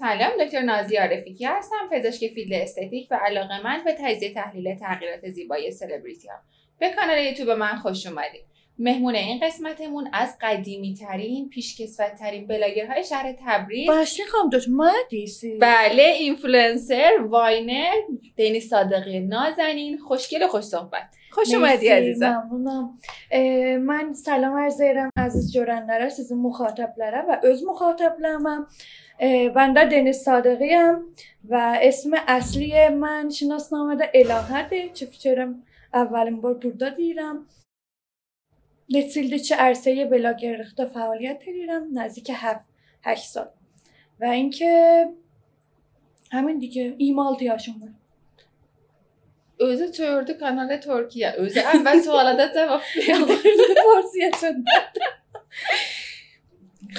سلام، دکتر نازیه عارفی هستم، پزشک فیلد استتیک و علاقه‌مند به تجزیه تحلیل تغییرات زیبایی سلبریتی ها. به کانال یوتیوب من خوش اومدید. مهمون این قسمتمون از قدیمی ترین، پیشکسوت ترین بلاگرهای شهر تبریز. باشی خانم دکتر مهدیسی. بله، اینفلوئنسر، واینر، دنیس صادقی نازنین، خوشگل و خوش صحبت. خوش اومدی عزیزم. ممنونم. من سلام arz ederim aziz görenlere, sizin muhataplara ve öz muhataplarıma. Ben de Deniz Sadıkıyım ve ismi asli من şinasnamede Elahe'dir. Çiftçilerim اولین بار burada deyirəm. Neçə ildir ki, ərsəyə blogerlikdə fəaliyyət edirəm, نزدیک 7-8 سال. Və اینکه همین دیگه 26 yaşım var. Özü çördü kanalı Türkiye. Özü əvvəl sualada cavab verdi. فارسیه شد.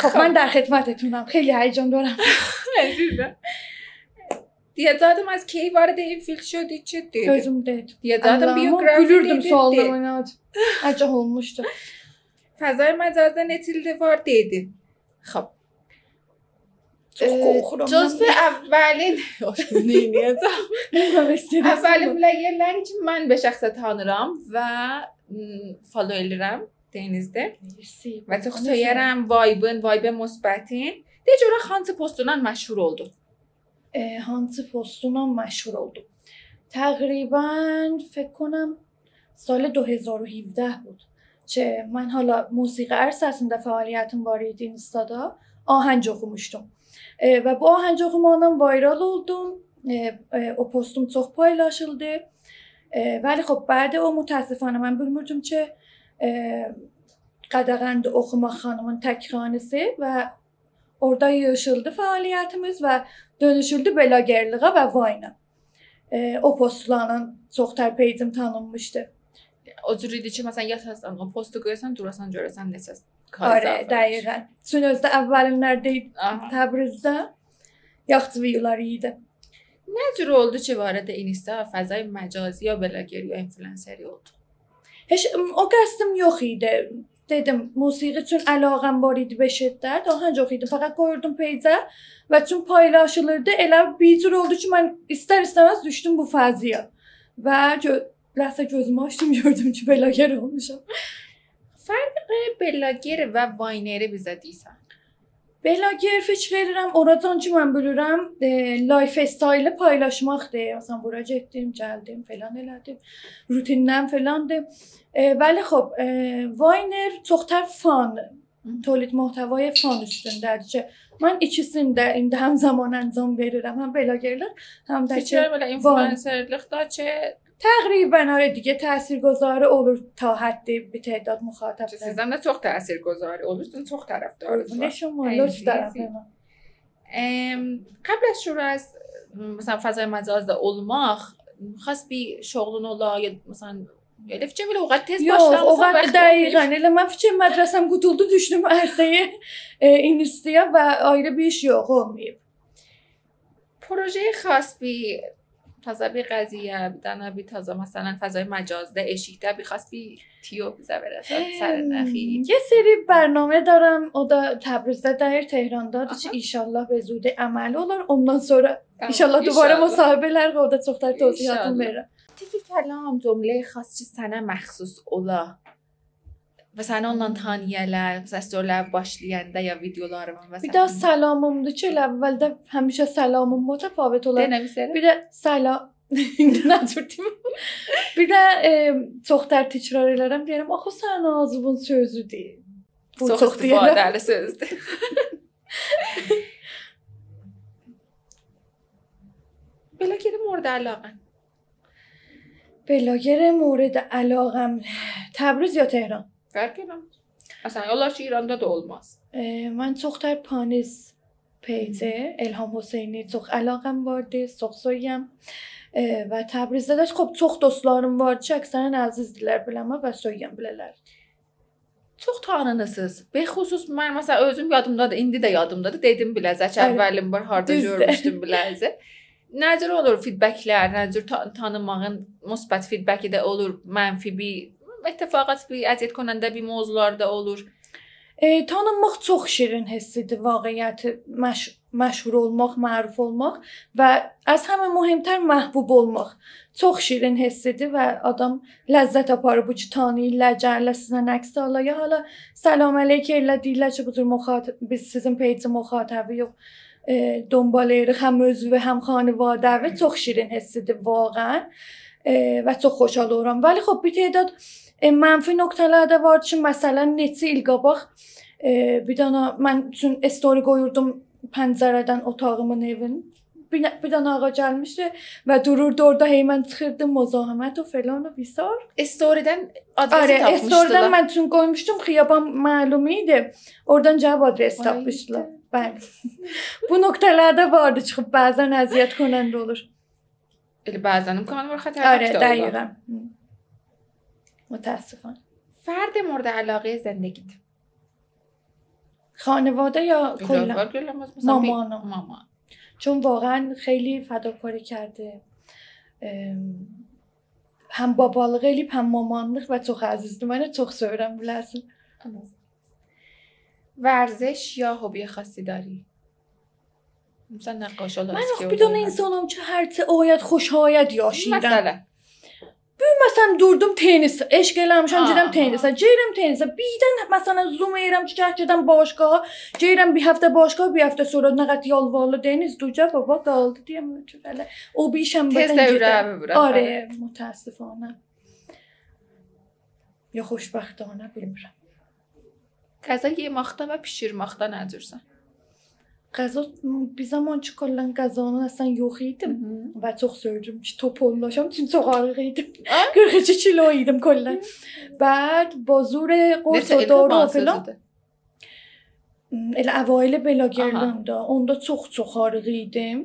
خب من در خدمتتونم. خیلی هیجان دارم. عزیزم. دیگه zaten از کی وارد این فیلد شدی چه دیدی؟ Gözüm dedi. دیگه zaten بیوگرافی gülürdüm دیدی. suallarına. Acı olmuştu. فضای مجازda netilde var dedi. خب. جزو اولین اولین بلاگرلری که من به شخص tanıram və follow edirəm Denizdə. Və çox söyərəm vibe müsbətin. Necə ora hansı postundan məşhur oldu? hansı postundan məşhur oldum. تقریبا فکر کنم سال 2017 بود که من حالا موسیقی ərsəsində fəaliyyətim var idi Instada. Ahəng oxumuşdum. Və bu ahəng oxumaqdan viral oldum. O postum çox paylaşıldı. ولی خب بعد o متاسفانه من bilmirdim ki Qədəğəndə oxumaq xanımın təkranəsi və orada yığışıldı fəaliyyətimiz və dönüşüldü blogerliğə və Vine. O postlarla çox tərpəyicim tanınmışdı. O cür idi ki, məsələn, yatasan, o postu qoyasan, durasan, görəsən neçə Arə, dəqiqən. Çün özdə əvvəlinlərdə Təbrizdə yaxşı videolar idi. Nə cür oldu ki, vارد اینستا فضای مجازی یا بلاگری یا اینفلوئنسری oldu? Heç o qəsdim yox idi. Dedim, musiqi üçün əlaqəm var idi به şiddət. Ahəng oxuyurdum, fəqət qoyurdum peycə və çün paylaşılırdı. Elə bir cür oldu ki, mən istər-istəməz düşdüm bu fəziyə. Və ləhsə gözümü açdım, gördüm ki, bloger olmuşam. Fərq bloger və vayneri bizə deyirsən. Bloger fikir verirəm, oradan ki, mən bilirəm, lifestyle paylaşmaqdır. Məsələn, bura getdim, gəldim, falan elədim. Rutindən falandır. ولی خب واینر çoxtər fan, tolid muhtevای fan üstündədir ki, mən ikisini də indi həm zaman anzam verirəm, həm blogerlik, həm də ki, belə influencerlikdə ki, təqribən araya digə təsirgüzarı olur ta həddi bir tədad müxatəblər. Sizdən də çox təsirgüzarı olursun, çox tərəfdarınız var. Şuma لطف دارم. قبل از شروع از مثلا فضای مجازda olmaq, xas bir şoğlun ola ya مثلا Elə fikir belə oğat tez başlamısan. Yox, oğat dəqiqən. Elə mən fikir mədrəsəm qutuldu, düşdüm ərsəyə investiya və ayrı bir iş yox olmayıb. پروژه خاص بی تازه بی قضیه بدن بی تازه مثلا فضای مجازda eşikdə bir xas bir tiyo bizə verəsən sərnəxi. یه سری برنامه دارم. O da Təbrizdə deyir, Tehrandadır ki, inşallah به زودی əməli olar. Ondan sonra inşallah دوباره müsahibələr və o da çoxlar tövsiyatım verirəm. دیگه کلام جمله خاص چی sənə məxsus ola və səni ondan tanıyırlar, məsələn, başlayanda ya videolarımı məsələn. Bir də salamımdır ki, əvvəldə həmişə salamım mütəfavit olar. Bir də salam Nəzürtüm. Bir də çox tər təkrar elərəm, deyirəm, axı sənin ağzının sözüdür. Bu çox istifadəli sözdür. بلاگر مورد علاقه بلاگر مورد علاقم تبریز یا تهران؟ فرق نمیکنه. اصلا یالار ki İranda da olmaz. Mən çoxtər Paniz peyci, Elham Hüseyni çox əlaqəm vardı, çox söyəm. Və Təbrizdə də çox dostlarım var ki, əksərən əzizdirlər biləmə və söyəm bilələr. Çox tanınısınız. Bexüsus mən məsələn özüm yadımdadır, indi də yadımdadır. Dedim biləcək əvvəlim var, harda görmüşdüm biləcək. Nə cür olur feedbacklər, nə cür tanınmağın müsbət feedbacki də olur, mənfi bir اتفاقات bir əziyyət konanda bir mövzularda olur. Tanınmaq çox şirin hissidir, vaqiəti məşhur olmaq, məruf olmaq və az həmin mühümtər məhbub olmaq. Çox şirin hissidir və adam ləzzət aparır bu ki, tanıyırlar, gəlirlər sizdən əks alırlar. Ya hala salam əleykum elə deyirlər ki, bu cür biz sizin peyci müxatabı yox. دنبال هم موضوع هم خانواده çox şirin hissidir واقعا və çox xoşal oluram. Vəli xop bir tədad mənfi nöqtələr də var ki, məsələn neçə il qabaq bir dana mən üçün story qoyurdum pəncərədən otağımın evin. Bir dana ağa gəlmişdi və dururdu orada hey mən çıxırdım muzahimət o falan və bisar. Story'dən adresi tapmışdılar. Story'dən mən üçün qoymuşdum, xiyaban məlum idi. Oradan cavab adresi tapmışdılar. Bəli. Bu nöqtələrdə vardı çıxıb bəzən əziyyət konəndə olur. Elə bəzən imkanı var xətərnak da olur. دقیقاً. متاسفانه. فرد مورد علاقه زندگیت. خانواده یا کلا؟ مامان. چون واقعا خیلی فداکاری کرده. هم babalık eləyib, هم mamanlıq və çox əzizdir. Mənə çox sevirəm bilərsən. ورزش یا هوبی خاصی داری؟ مثلا نقاش من bir dana insanım ki, hər ayət xoş hayat yaşayıram. Məsələ. Məsələn durdum tenis, eşq eləmişəm, gedirəm tenisə, gedirəm tenisə. Birdən məsələn zoom edirəm ki, gedirəm başqa, gedirəm bir həftə başqa, bir həftə sonra nə qədər yalvarlı deniz duca baba qaldı deyəm ötür hələ. O bir şənbədən gedirəm. Arə, mütəəssifanə. Ya xoşbəxtanə bilmirəm. Qəza yeməkdə və bişirməkdə nə cürsən? Qəza bir zaman ki, kallən qəzanın əsən yox idim və çox söyürüm ki, topollaşam, çünki çox ağır idim. 42 kilo idim kallən. Bəd, bozur qort o doğru falan. Elə əvailə belə gəldim də, onda çox ağır idim.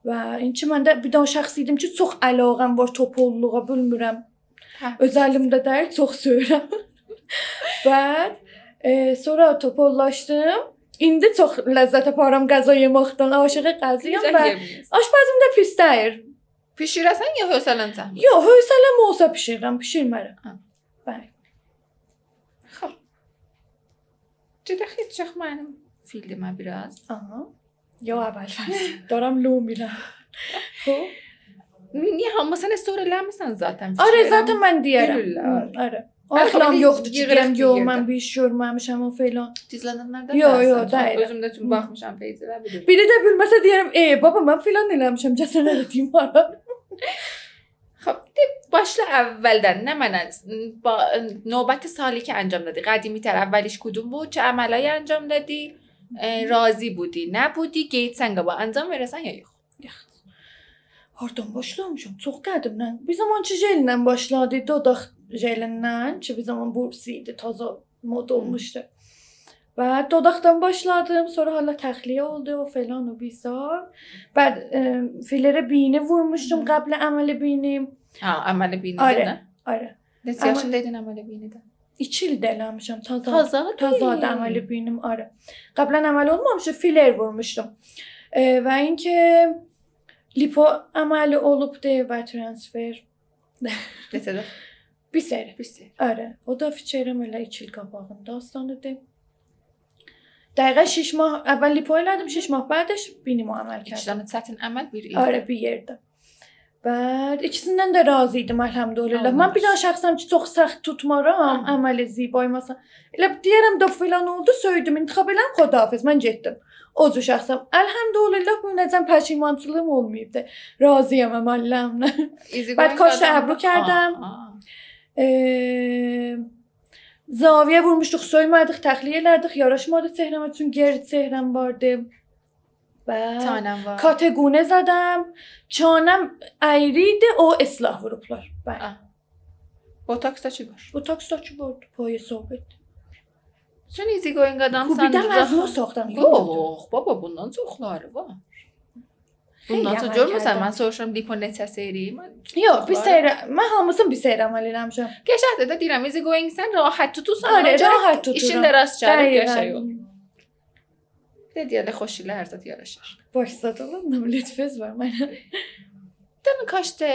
Və inki məndə bir daha şəxs idim ki, çox əlaqəm var topolluğa, bilmirəm. Öz əlimdə deyil, çox söyürəm. Bəd, sonra topollaşdım. İndi çox ləzzət aparam qəza yeməkdən, aşığı qəziyəm və aşpazım da pis deyir. Pişirəsən ya hövsələn çəkmir? Yox, hövsələm olsa pişirirəm, pişirmərəm. Bəli. Xoş. Gedək heç mənim filmə biraz. Aha. Yox, əvvəl. Daram lo mirəm. Xoş. Niyə hamısını story eləmirsən zaten? Arə, zaten mən deyərəm. Arə. Axlam yoxdur ki, deyirəm, yox, mən bir iş görməmişəm o falan. Dizlənənlərdən yox, deyil. Özümdə üçün baxmışam peycələ bilirəm. Biri də bilməsə deyərəm, baba, mən filan eləmişəm, cəsən elədiyim ara. başla əvvəldən, nə mənə növbəti salı ki انجام دادی قدیمی تر اولیش کدوم بود چه عملایی انجام دادی راضی بودی نبودی گیتسن با انجام verəsən ya yox hardan başlamışam çox qədimdən bir zaman ki jellə başladı dodaq jelindən ki bir zaman burs idi taza mod olmuşdu və dodaqdan başladım sonra hala təxliyə oldu o falan o bizar bəd fillərə bini vurmuşdum qəblə əməli binim əməli binidə nə? Arə. Neçə yaşındaydın əməli binidə? 2 ildə eləmişəm taza əməli binim arə. Qəblən əməli olmamışdı, filler vurmuşdum. Və inki lipo əməli olubdu və transfer. Neçədə? Bir seri. Arə. O da fikirəm elə 2 il qabağında astanıdır. Dəqiqə 6 mah əvvəl lipo elədim, 6 mah bədəş binim əməl kərdim. 2 dənə çətin əməl bir ildə. Arə, bir yerdə. Bəd, ikisindən də razı idim, əlhəmdülillah. Mən bir daha şəxsəm ki, çox səxt tutmaram, əməli zibaymasam. Elə deyərəm də filan oldu, söydüm, intiqab eləm, xodahafiz, mən getdim. O cür şəxsəm. Əlhəmdülillah, bu nəcəm pəşimançılığım olmayıbdı. Razıyam əməlləmlə. Bəd, kaşda əbru kərdəm. Zaviyə vurmuşduq, söymədıq, təxliyə elədik, yaraşmadı çehrəmə, çünki geri çehrəm vardı. Çanəm var. Kategune زدم çanəm əyri idi o islah vurublar. Bəli. Botoks da çi var? Botoks da çi var. Paya sabit. Sən easy going adamsan. Kubidəm əzmə soxdam. Yox, baba bundan çoxları var. Bundan çox görməsən mən soruşuram lipo neçə seri? Yox, bir seri. Mən hamısını bir seri əməl eləmişəm. Qəşəngdir də deyirəm easy going sən rahat tutursan. Rahat tuturam. İşində rast gəlir qəşəng olur. Deyələ xoş ilə hər zət yaraşır. Başladı lan, lütfəz var mənə. Dən kaçda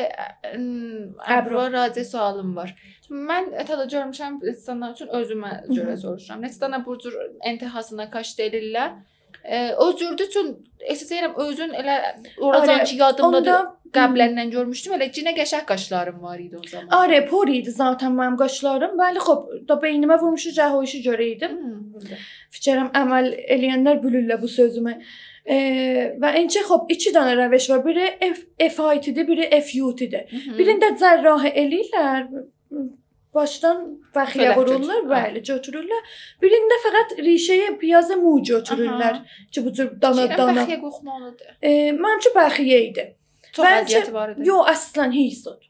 Əbra Razi sualım var. Mən ətada görmüşəm insanlar üçün özümə görə soruşuram. Nəstana bu cür intihasına kaçda elirlər. O cürdü üçün istəyirəm özün elə oradan ki yadımdadır. Qəbləndən görmüşdüm. Elə cinə qəşəng qaşlarım var idi o zaman. Are por idi zaten mənim qaşlarım. Bəli, xop, da beynimə vurmuşu cəhoşu görəydim. Fikirəm əməl eləyənlər bülürlər bu sözümü. Və incə xop 2 dənə rəvəş var. Biri F-height-dir, biri F-youth-dir. Birində cərrahi eləyirlər, başdan bəxiyə vururlar, bəli, götürürlər. Birində fəqət rişəyə piyaza mu götürürlər ki, bu cür dana-dana. Bəxiyə qoxmalıdır. Məncə bəxiyə idi. Çox əziyyəti var idi. Yox, əslən heç zor.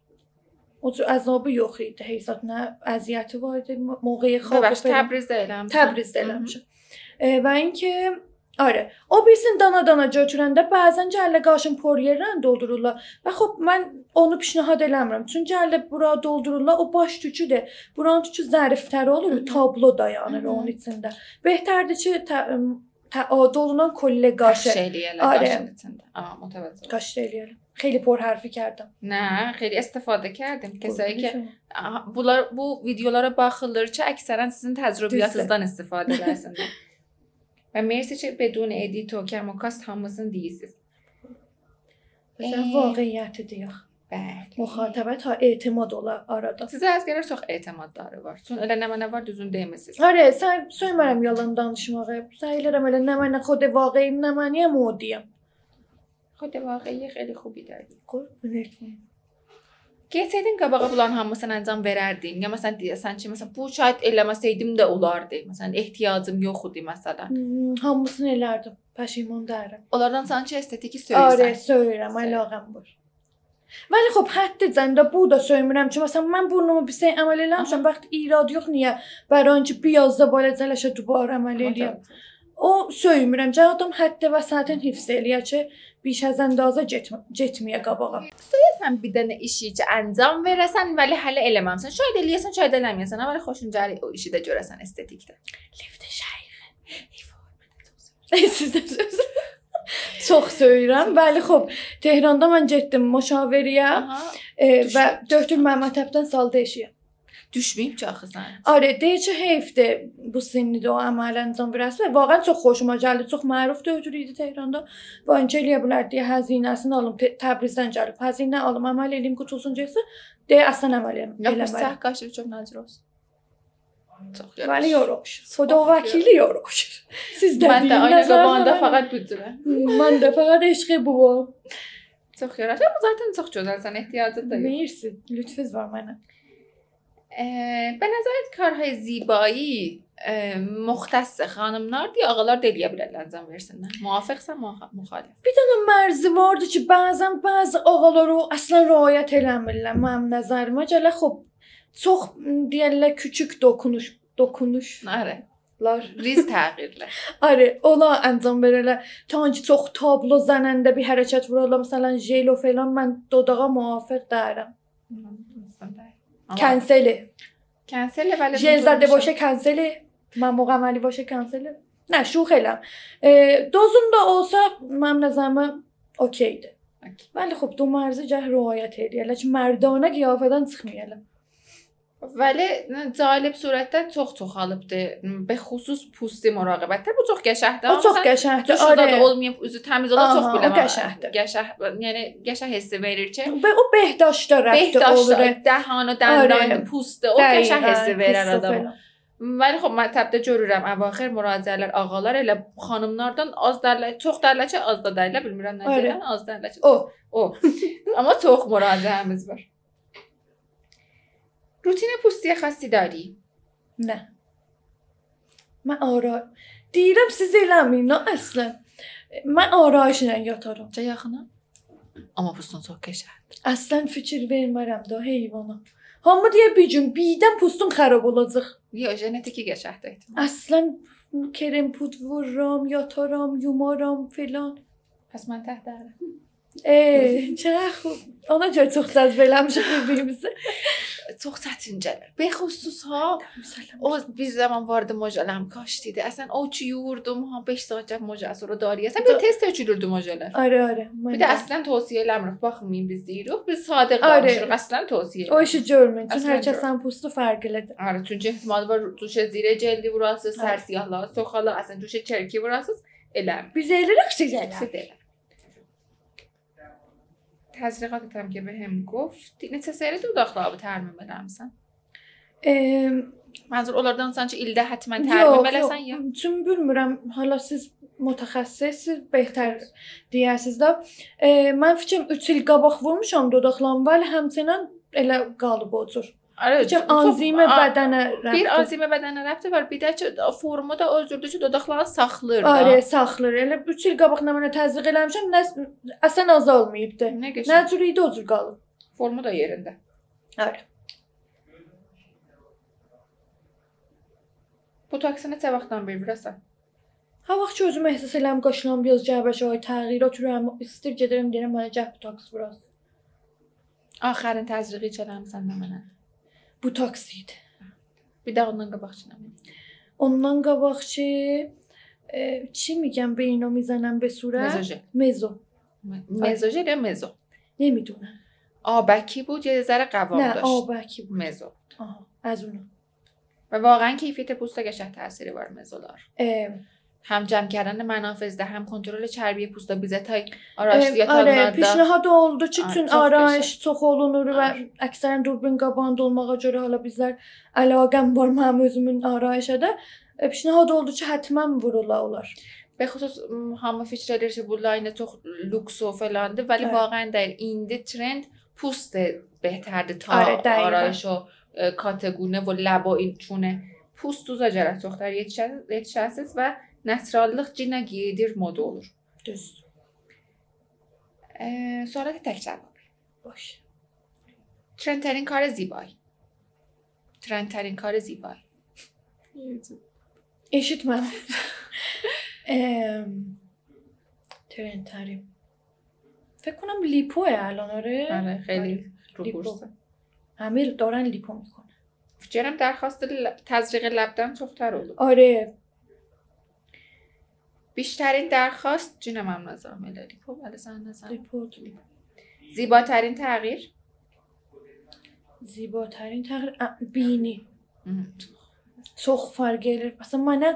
O cür əzabı yox idi. Heç zor nə əziyyəti var idi, موقع خواب Təbrizdə eləmişəm. Təbrizdə eləmişəm. Və inki Arı. O bilsin dana-dana götürəndə bəzən gəllə qaşın por yerlərini doldururlar. Və xop mən onu pişnahad eləmirəm. Çünki gəllə bura doldururlar, o baş tüküdür. Buranın tükü zərifləri olur, tablo dayanır onun içində. Bəhtərdir ki, dolunan kollə qaşı. Qaş eləyərlər qaşın içində. Mutavəccüh. Qaş eləyərlər. Xeyli por hərfi kərdim. Nə, xeyli istifadə kərdim. Kəsəyə ki, bu videolara baxılır ki, əksərən sizin təcrübiyyatınızdan istifadə edərsiniz. Və mersi ki, bedun edito, kərmokast hamısını deyirsiniz. Vaqiyyətidir yox. Bəli. Müxatibət etimad ola arada. Sizə az gəlir çox etimadları var. Sonra elə nə var düzün deyirsiniz. Arı, sən söymərəm yalan danışmağı. Sayılırım elə nə mənə xod vaqiyyim, nə mənə modiyəm. خود واقعی خیلی خوبی داری. قربونتون. Keçəydin qabağa bunların hamısını ancaq verərdin. Ya məsələn deyəsən ki, məsələn bu şahid eləməsəydim də olardı. Məsələn ehtiyacım yox idi məsələn. Hamısını elərdim. Pəşiman deyirəm. Onlardan sanki estetik söyürsən. Arı, söyürəm, əlaqəm var. Vəli xop həddəcəndə bu da söymürəm ki, məsələn mən burnumu bir şey əməl eləmişəm, vaxt irad yox niyə? Bəran ki, biyazda baləcələşə dubar əməl eləyəm. O söymürəm. Cəhadam həddə və saatin hifz eləyər ki, بیش از اندازه getməyə qabağa. Söyləyəsən bir dənə işi ki, əncam verəsən, vəli hələ eləməmsən. Şayad eləyəsən, şayad eləməyəsən, vəli xoşun gəlir o işi də görəsən estetikdə. Liftə şəyxə. Çox söyürəm. Bəli, xop, Tehranda mən getdim müşaviriyə və Döktür Məmmədəbdən saldı eşiyə. Düşməyib ki, axı sən. Arı, deyir ki, heyfdir bu sinnidə o əməl əncam verəsə. Vaqən çox xoşuma gəldi. Çox məruf döktür idi Tehranda. Bu öncə eləyə bilər deyə həzinəsini alım, Təbrizdən gəlib. Həzinə alım, əməl eləyim, qutusun gəlsə, deyə əslən əməl eləməliyim. Yox, səhv qaşır, çox nəcir olsun. Çox yaxşı. Vəli yorulmuşur. Foda vəkili yorulmuşur. Siz də mən də aynı qabağında fəqət büdürəm. Mən də fəqət eşqi bu. Çox yaxşı. Amma zaten çox gözəlsən, ehtiyacın da yox. Mersi, lütfüz var mənə. به نظرت کارهای زیبایی مختص خانمlar یا ağalar da eləyə bilərlər əncam versinlər. Müvafiqsən, müxalif. Bir dənə mərzi vardı ki, bəzi ağalar o əslən riayət eləmirlər. Mənim nəzərimə gələ xop çox deyirlər küçük dokunuş. Arı. Riz təğyirlər. Arı, ola əncam verərlər. Tanki çox tablo zənəndə bir hərəkət vururlar. Məsələn, jelo falan mən dodağa müvafiq deyirəm. Kənseli. Kənseli vəli. Jelzadə boşa kənseli. Mən müğəmməli boşa kənseli. Nə, şux eləm. Dozun da olsa mənim nəzərimə okeydir. Vəli xub, do mərzi gəh riayət edirlər ki, mərdanə qiyafədən çıxmayalım. Vəli cəlib surətdə çox alıbdır. Bəxüsus pusti müraqibətdə bu çox qəşəngdir. O çox qəşəngdir. Duşda da olmayıb, üzü təmiz ola çox biləməm. O qəşəngdir. Yəni qəşəng hissi verir ki. O behdaşda rəbti olur. Dəhanı, dəndaydı, pusti. O qəşəng hissi verir adama. Vəli xub, məktəbdə görürəm əvaxir müraciələr ağalar elə xanımlardan az dərlər, çox dərlər ki, az da dərlər, bilmirəm nə deyirəm, az dərlər ki. O. Amma çox müraciəmiz var. روتین پوستی خاصی داری؟ نه. من دیرم siz eləməyin əslən. Mən arayışla yatarım. Çə yaxına? Amma pustun çox qəşəngdir. Əslən fikir vermərəm də heyvana. Hamı deyə bir gün birdən pustun xarab olacaq. Yox, genetiki qəşəngdir. Əslən krem pud vururam, yataram, yumaram filan. Pəs mən təhdərəm. Çərə xub. Ona görə çox cəzb eləmişik bir-birimizi. çok çətinceler. Bexüsus ha o bir zaman vardı mojalarım kaçtıydı. Əsən o yurdum ha 5 saat cəb moja sonra dariyəsən bir test ölçülürdü mojalar. Arı. Bir də əslən tövsiyə eləmirik. Baxmayın biz deyirik. Biz sadə danışırıq. Əslən tövsiyə. O işi görməyin. Çünki hər kəsin pustu fərqlidir. Arı çünki ehtimal var duşa zirə cəldi vurasız, sərsiyahlar, soxala, əslən duşa çərki vurasız eləmir. Biz eləyirik sizə. تزریقات هم که بهم گفت neçə seri dodaqları tərmim eləmisən? Mənzur onlardan sanki ildə həttəmən tərmim eləsən ya? Yox, çünki bilmirəm, hala siz mütəxəssisiz, bəhtər deyərsiniz də. Mən fikrim 3 il qabaq vurmuşam dodaqlarımı, bəli, həmçinin elə qalıb o cür. Fikrim anzimə bədənə rəbti. Bir anzimə bədənə rəbti var, bir də ki, formu da özürdür ki, dodaqları saxlayır da. Arı, saxlayır. Elə 3 il qabaq nə mənə təzriq eləmişəm, əsən azalmayıbdı. Nə cür idi o cür qalıb. Formu da yerində. Arı. Bu taksi neçə vaxtdan beri vurasan? Ha vaxt ki, özümü ehsas eləm, qaşılam, biraz cəbəş, təğyirat ürəm, istir gedirəm, deyirəm, mənə cəhb bu taksi vurasın. Axərin təzriqi çələmsən də mənə. Bu taksiydi. Bir də ondan qabaqçı nə? Ondan qabaqçı چی میگم به اینو میزنم به صورت؟ مزو. مزوژل یا مزو؟ نمیدونم. آبکی بود یا ذره قوام داشت؟ نه آبکی بود. مزو. از اونو. و واقعا کیفیت پوست قشنگ تأثیری بر مزو دار. هم جمع کردن منافذ ده هم کنترل چربی پوست بیزتای آره پیشنهاد oldu ki tüm arayış çox olunur və əksərən durbin qabağında olmağa görə hala bizlər əlaqəm var mənim özümün arayışa da پیشنهاد oldu ki həttəmən vurula olar. به خصوص همه فکر edir ki bu line çox lüks و falandı ولی واقعا در indi trend پوست بهترdir ta arayış o kategoriyə və labo çune پوست uzacarak çoxlar yetişəsiz və naturallıq cinə giydir moda olur. Düz. سوالات تک جواب. باشه. ترندترین کار زیبایی. ترندترین کار زیبایی. eşitmem. ترندترین. فکر کنم لیپوه الان آره خیلی رو بورسه. همه دارن لیپو میکنن. فکرم درخواست تزریق لبدم çoxtar oldu. آره. بیشترین درخواست جونم هم نظام لیپو ولی سن نظام. لیپو. زیباترین تغییر. زیباترین تغییر بینی. çox fark edir. Məsələn, mənə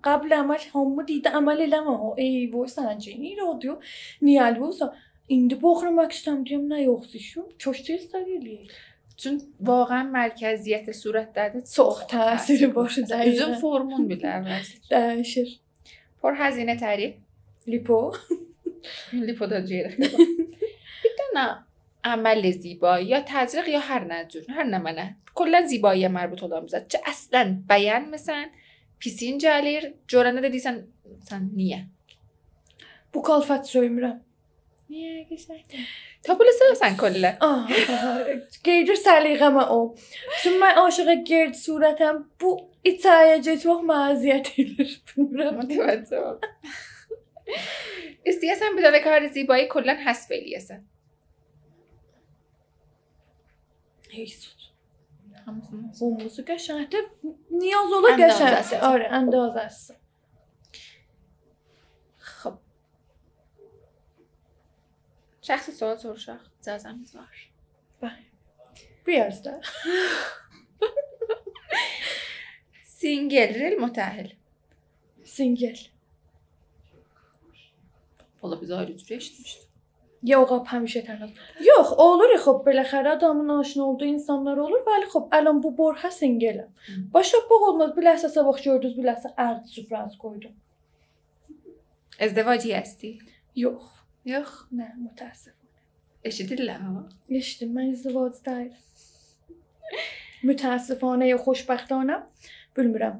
qabl əməl hamı deydi, əməl eləmə o. Ey, bu səncə nə diyor? Niyə olsa? İndi baxırmaq istəyirəm, deyirəm, nə yoxsuşum? Çoxdur istəyirəm. Çünki واقعا مرکزیت صورتlərdə çox təsiri var. Üzün formun belə əvəzdir. Dəyişir. پرهزینه ترین لیپو. لیپو da جیره. Bir dənə əməl زیبایی یا تزریق یا hər nə cür, hər nə mənə. کلا زیبایی مربوط olan bizə. Ki əslən bəyənmirsən, pisin gəlir, görəndə də deyirsən, sən niyə? Bu kalfat söymürəm. Niyə qəşəngdir? Topulu sevsən kəllə. Geydir səliqəmə o. Çünki mən aşığa gird surətəm bu İtayəcə çox məziyyət edir. Bilmirəm. Mütəvəccə ol. İstəyəsən bir dənə kar زیبایی کلا حذف eləyəsən. Heysut. Olması qəşəngdir. Niyaz ola qəşəngdir. Arı, əndazəsi. خب. شخص سوال soruşaq. İcazəmiz var. Bəli. Biraz da. Singel, rel, mütəhil. Singel. Valla biz ayrı cür eşitmişdik. Yox, həmişə tənha. Yox, olur xop beləxərə adamın aşina olduğu insanlar olur. Bəli, xop, ələn bu borha singeləm. Başlapaq olmaz. Biləsə sabah gördünüz, biləsə ərd süfrəniz qoydum. ازدواجی هستی؟ Yox. Yox. Nə, mütəəssifانه. Eşidirlər ha? Eşidim, mən izdivac deyiləm. Mütəəssifانه ya xoşbəxtanə bilmirəm.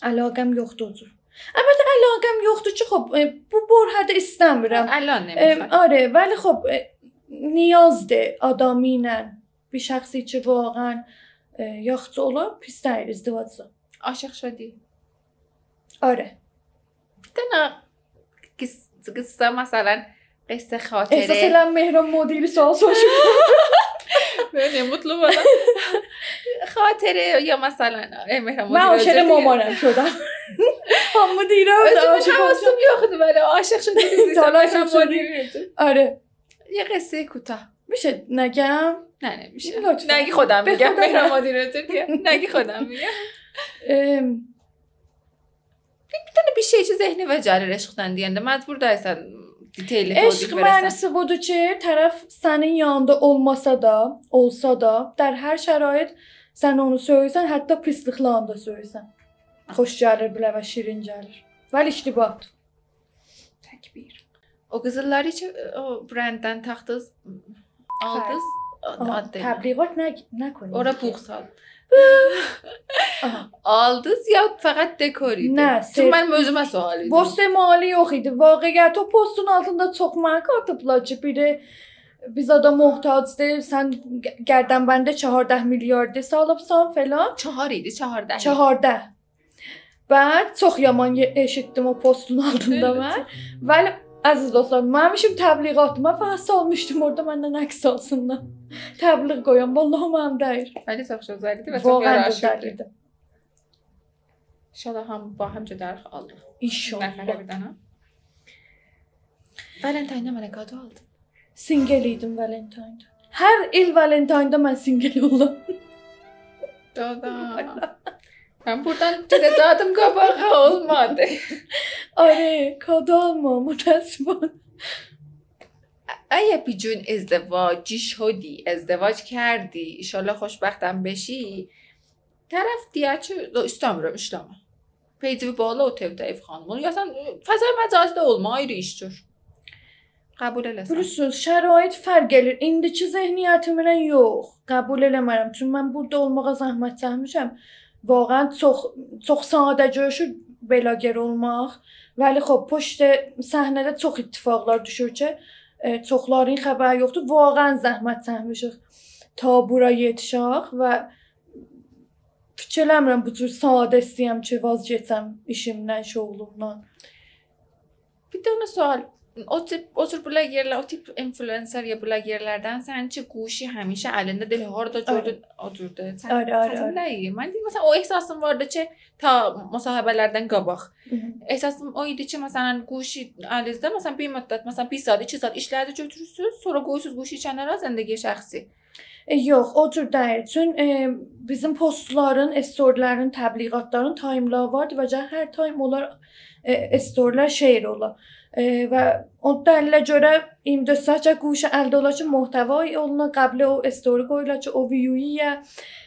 Əlaqəm yoxdur o cür. Əlbəttə əlaqəm yoxdur ki, xop, bu borhada istəmirəm. الان نمیخوام. آره ولی خب نیازdır adamı ilə bir şəxsi ki واقعا yaxşı ola pis deyil izdivacda. عاشق شدی؟ آره. Bir dənə qıssa مثلا قصه خاطره احساس eləm Mehran modeli sual soruşur. Böyle mutlu bana. خاطره یا مثلا مهران من عاشق مامانم شدم همو دیرم عاشق یاخد ولی عاشق شدی تالا شدی آره یه قصه کوتاه میشه نگم نه نمیشه نگی خودم میگم مهران مدیریتور نگی خودم میگم میتونه بیشه چه ذهنی و جاری رشقدن diyende mecbur değilsen detaylı Eşq mənası budur ki, tərəf sənin yanında olsa da, در hər şərait sən onu söyləsən, hətta pisliklarını da söyləsən. Xoş gəlir bilə və şirin gəlir. Vəli iştibat. Təkbir. O qızılları hiç o branddən taxdınız, aldınız. Təbliğat nə konur? Ora buğs al. Aldınız ya faqat dekor idi? Nə, Çünki mənim özümə sual idi. Boş demali yox idi. Vaqiət o postun altında çox marka atıblar ki, biri biza da muhtacdır. Sən Gərdənbəndə 14 milyardı salıbsan falan. 4 idi, 14. 4. Ben çox yaman eşitdim o postun altında mən. Vəli əziz dostlar, mənim işim təbliğatıma fəal salmışdım orada məndən əks alsınlar. Təbliğ qoyan, vallahi mənim deyil. Vəli çox gözəldir və çox yaraşırdı. İnşallah hamıca dərx aldıq. İnşallah. Nəfərə bir dənə. Valentine'da mənə qado aldım. Single idim Valentine'da. Hər il Valentine'da mən single oldum. Dada. Ben buradan cəzadım qabağa olmadı. آره کدام متاسفانه اگه بیجون ازدواجی شدی ازدواج کردی ایشالله خوشبختم بشی طرف دیگه istemiyorum işleme. Peycivi bağla o tevde ev hanımını ya sen fazla məcazda olma ayrı işdir. Qəbul eləsən. Bilirsiniz şərait fərq gəlir. İndiki zehniyyətimlə yox. Qəbul eləmərəm. Çünki mən burada olmağa zəhmət çəkmişəm. Vaxtən çox sadəcə belager olmaq. Vəli xop, puşt səhnədə çox ittifaqlar düşür ki, çoxların xəbəri yoxdur. Vaxtən zəhmət çəkmişik ta bura yetişək və fikirləmirəm bu cür sadə istəyəm ki, vazgeçəm işimdən, şoğlumdan. Bir də ona sual. O tür blogerler, o tip influencer ya blogerlerden sen çi guşi همیشه elinde deli orada gördün oturdu. Sen neyi? Ben değil mesela o ehsasım vardı ki ta musahabelerden qabaq. Ehsasım o idi ki mesela guşi elinizde mesela bir müddət mesela 1 saat 2 saat işlərdə götürürsüz, sonra qoyursunuz guşi kənara zəndəgi şəxsi. Yox, o cür deyil. Çünki bizim postların, storylərin, təbliğatların timeları vardı və hər time onlar storylər şeir olar. Və o dəlillə görə 24 saatca quşa əldə olar ki, muhtəva oluna qəblə o story qoyular ki, o view-yə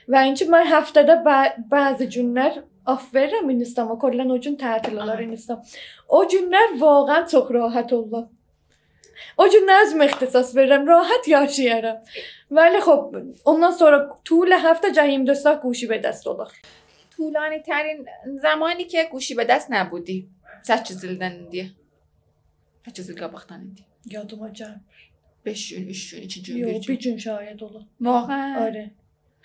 və inki mən həftədə bəzi günlər af verirəm Instagram-a, kollən o gün tətil olar Instagram. O günlər vaxtən çox rahat olurlar. O günlər özümə ixtisas verirəm, rahat yaşayaram. Vəli xop, ondan sonra طول هفته 24 saat گوشی به دست olar. طولانی ترین زمانی که گوشی به دست نبودی چه چیزیلدن دیه؟ چه چیزیل qabaqdan indi? Yadıma gəlmir. 5 gün, 3 gün, 2 gün, 1 gün. gün. Bir gün şayət olar. Vaxtən? Ayrı.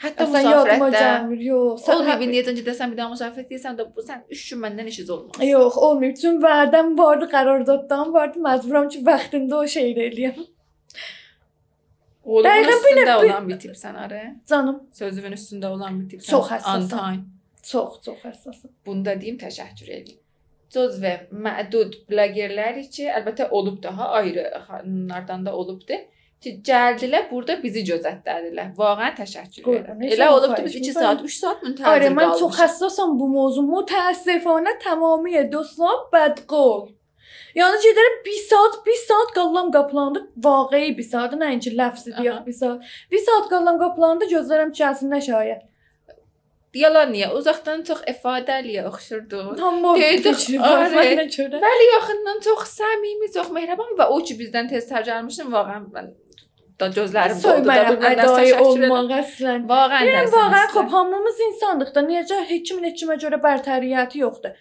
Hətta yadıma gəlmir, yox. Olmuyor bir niyetən gedəsən bir daha müsafirət deyirsən də bu sən 3 gün məndən işiz olmaz. Yox, olmuyor. Çünki vədəm vardı, qərardatdan vardı. Məcburam ki, vaxtında o şeyi eləyəm. Oğlumun üstündə olan bir tipsən arı. Canım. Sözümün üstündə olan bir tipsən. Çox həssasam. Çox həssasam. Bunda deyim təşəkkür edeyim. Cüzve mədud blogerlər ki, əlbəttə olub daha ayrı xanımlardan da olubdu. Ki gəldilər burada bizi gözətdilər. Vaxtən təşəkkür edirəm. Elə olubdu biz 2 saat, 3 saat müntəzir qalmışıq. Mən çox həssasam bu mövzu. Mütəəssifanə tamamilə dostlar bədqol. Yəni gedərəm 1 saat qalıram qapılandı. Vaqi'i 1 saat, nəinki ləfsi deyək 1 saat. 1 saat qalıram qapılandı, gözlərəm gəlsin nə şayət. Yalan niyə? Uzaqdan çox ifadəliyə oxşurdu. Tamam. Bəli, yaxından çox səmimi, çox mehriban və o ki bizdən tez tərcəlmişdim. Vaxtən mən da gözlərim doldu da bilməm nə təşəkkür olmaq əslən. Vaxtən xop hamımız insandıq da. Necə heç kimin heç kimə görə bərtəriyyəti yoxdur.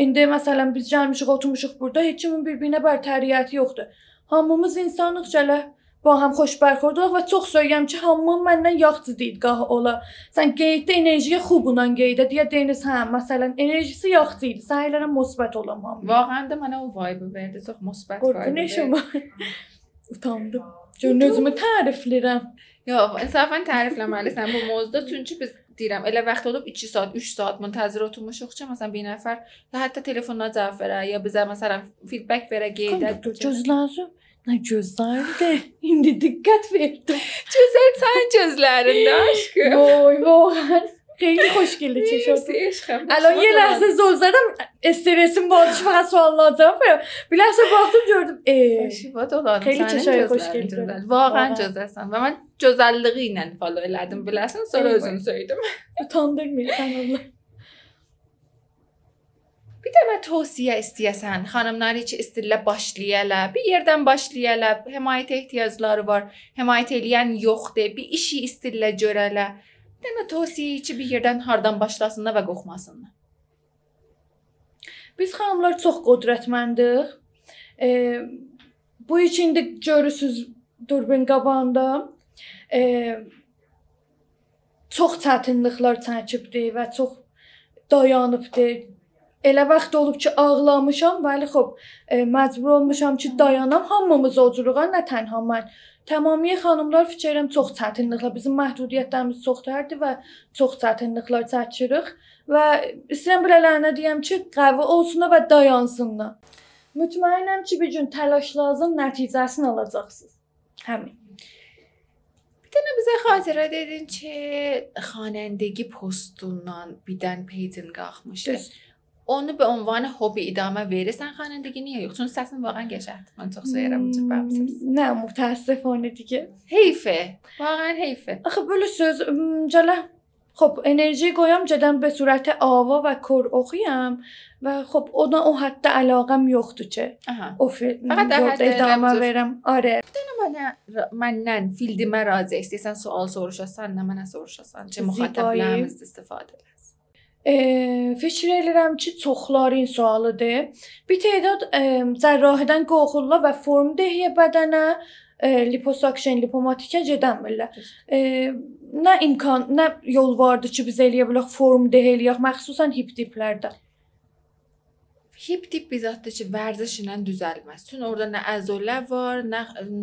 İndi məsələn biz gəlmişik, oturmuşuq burada, heç kimin bir-birinə bərtəriyyəti yoxdur. Hamımız insanıq gələ. با هم خوش برخورد و çok söyləyəm ki, hamı məndən yaxşı deyil qah ola. Sən qeyddə enerjiyə xubundan qeydə deyə deyiniz, hə, məsələn, enerjisi yaxşı idi. Səhiylərə müsbət olamam. Vaxtən də mənə o vibe verdi, çox müsbət vibe. Qorxunuşum. Utandım. Görün özümü tərifləyirəm. Ya insafən tərifləməlisən bu mövzuda, çünki biz deyirəm elə vaxt olub 2 saat, 3 saat müntəzir oturmuşuq ki, məsələn bir nəfər ya hətta telefonuna cavab verə, ya bizə məsələn feedback verə, qeyd edə. Gözlərim nə gözlərdi. İndi diqqət verdim. Gözəl sənin gözlərində aşkım. Vay vay. خیلی خوشگله چشاتون. الان یه لحظه زل زدم استرسیم بازش فقط سوالات دارم. bir لحظه باختم gördüm. خیلی چشای خوشگلی دارن. واقعا gözəlsən və mən gözəlliyi ilə follow elədim biləsən, sonra özüm söylədim. Utandırmırsan Allah. Bir də mən tövsiyə istəyəsən, xanımlar ki istirlə başlayalar, bir yerdən başlayalar, himayətə ehtiyacları var, himayət eləyən yoxdur, bir işi istirlə görələr. Demə tövsiyə ki bir yerdən hardan başlasınlar və qorxmasınlar. Biz xanımlar çox qüdrətməndik. Bu içində görürsüz durbin qabağında çox çətinliklər çəkibdi və çox dayanıbdı. Elə vaxt olub ki ağlamışam, bəli xop məcbur olmuşam ki dayanam. Hamımız o cürüqa, nə tənha mən. Tamamilə xanımlar fikirəm çox çətinliklər, bizim məhdudiyyətlərimiz çoxdur və çox çətinliklər çəkirik və istəyirəm bilələrinə deyəm ki, qəvi olsunlar və dayansınlar. Mütməinəm ki, bir gün təlaşlarınızın nəticəsini alacaqsınız. Həmin. Bir dənə bizə xatirə dedin ki, xanəndəgi postundan birdən peycin qalxmışdı. Onu به عنوان هوبی ادامه verirsən xanəndəgi niyə yox? Çünki səsin واقعا qəşəngdir. Mən çox sevirəm bu cür səs. Nə mütəəssifانه دیگه. Heyfə. واقعا heyfə. Axı böyle söz cələ خب enerji qoyam cədən به صورت آوا və kor oxuyam və خب ona o hətta əlaqəm yoxdur ki. O faqat idamə verəm. Arə. Məndən fildimə razı istəsən sual soruşasan, nə mənə soruşasan, ki müxatəblərimiz istifadə edər. Fikir edirəm ki, çoxların sualıdır. Bir tədad cərrahidən qorxurlar və form dehiyə bədənə, liposuction, lipomatikə gedənmirlər. Nə imkan, nə yol vardı ki, biz eləyə bilək form dehi eləyək, məxsusən hip tiplərdə? Hip tip bizatdır ki, vərziş ilə düzəlməz. Çünki orada nə əzolə var, nə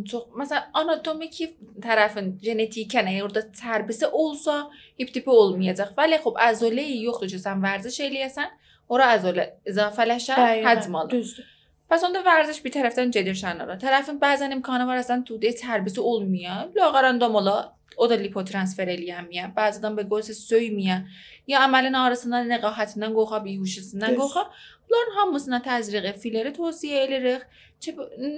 çox, məsələn, anatomiki tərəfin genetikən əgər orada çərbisi olsa, hip tipi olmayacaq. Vəli xub əzoləyi yoxdur ki, sən vərziş eləyəsən, ora əzolə izafələşər, həcm alır. Düzdür. Pəs onda vərziş bir tərəfdən gedirsən ora. Tərəfin bəzən imkanı var, əsən tudiyə çərbisi olmaya, lağarandam ola, o da lipotransfer eləyəməyə, bəzədən be qoysa söyməyə, ya əməlin ağrısından, nəqahətindən qorxa, bihuşisindən qorxa. Bunların hamısına təzriqi filleri tövsiyə edirik.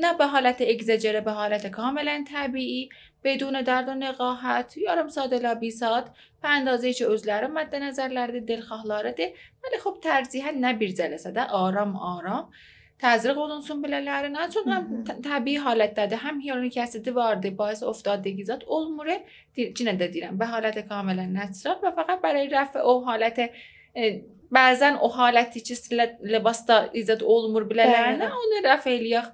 Nə به حالت egzagere به حالت کاملا طبیعی بدون درد و نقاهت yarım saat ilə 1 saat به اندازه‌ای که özləri مد nəzərlərdir, dilxahlarıdır. Vəli xub tərcihən nə bir cələsə də aram təzriq olunsun bilələrinə. Çünki həm təbii halətdədir, həm hyaluronik asidi vardır, باعث افتادگی zat olmur. Yenə də deyirəm, به حالت کاملا natural və faqat برای رفع o halətə bəzən o haləti ki, libasda izad olmur bilələrinə, onu rəf eləyək.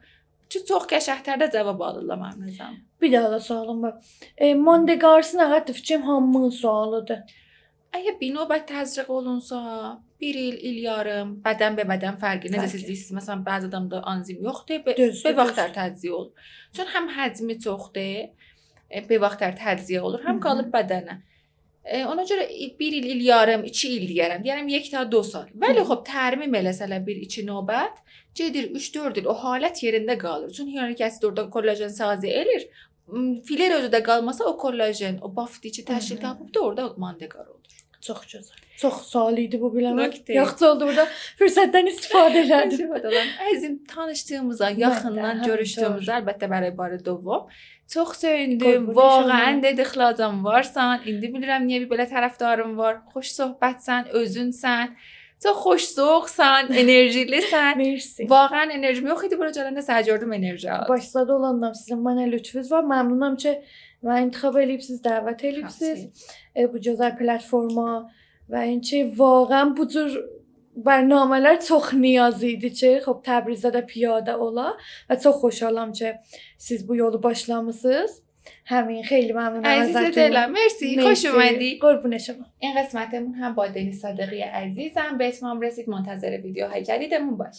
Ki, çox qəşənglərdə cavab alırlar mənim nəzərim. Bir daha da sualım var. Mondegarsı nə qədər fikrim hamının sualıdır. Əgər bir növbət təzriq olunsa, 1 il yarım, bədən be bədən fərqi. Necə siz deyirsiniz, məsələn, bəzi adamda anzim yoxdur, be vaxtlar tədziyə olur. Çünki həm həcmi çoxdur, be vaxtlar tədziyə olur, həm qalıb bədənə. Ona görə 1 il yarım, 2 il deyərəm. Deyərəm 1 ta 2 saat. Vəli xub tərmim eləsələr 1-2 növbət, gedir 3-4 il o halət yerində qalır. Çünki hyaluronik asid orada kollajen sazı elir. Filler özü də qalmasa o kollajen, o bafti ki təşkil tapıb da orada mandegar olur. Çox gözəl. Çox sual idi bu biləmək. Yaxşı oldu burada. Fürsətdən istifadə elədim. Əzim tanışdığımıza, yaxından görüşdüyümüzə, əlbəttə bərabər dovam. Çox söyündüm. Vaxtən dediklərəm varsan. İndi bilirəm niyə bir belə tərəfdarım var. Xoş söhbətsən, özünsən. Çox xoşsuxsan, enerjilisən. Mersi. Vaxtən enerjim yox idi bura gələndə səhər gördüm enerji aldım. Başladı olandan sizin mənə lütfünüz var. Məmnunam ki, mən intikhab eləyibsiz, dəvət eləyibsiz bu gözəl platforma və inki vaxtən bu cür برنامه‌lər çox niyaz idi ki, xop Təbrizdə də piyada ola və çox xoşalam ki, siz bu yolu başlamısınız. همین خیلی ممنونم عزیز دلم مرسی خوش اومدی قربون شما این قسمتمون هم با دنیس صادقی عزیزم به اتمام رسید منتظر ویدیوهای جدیدمون باش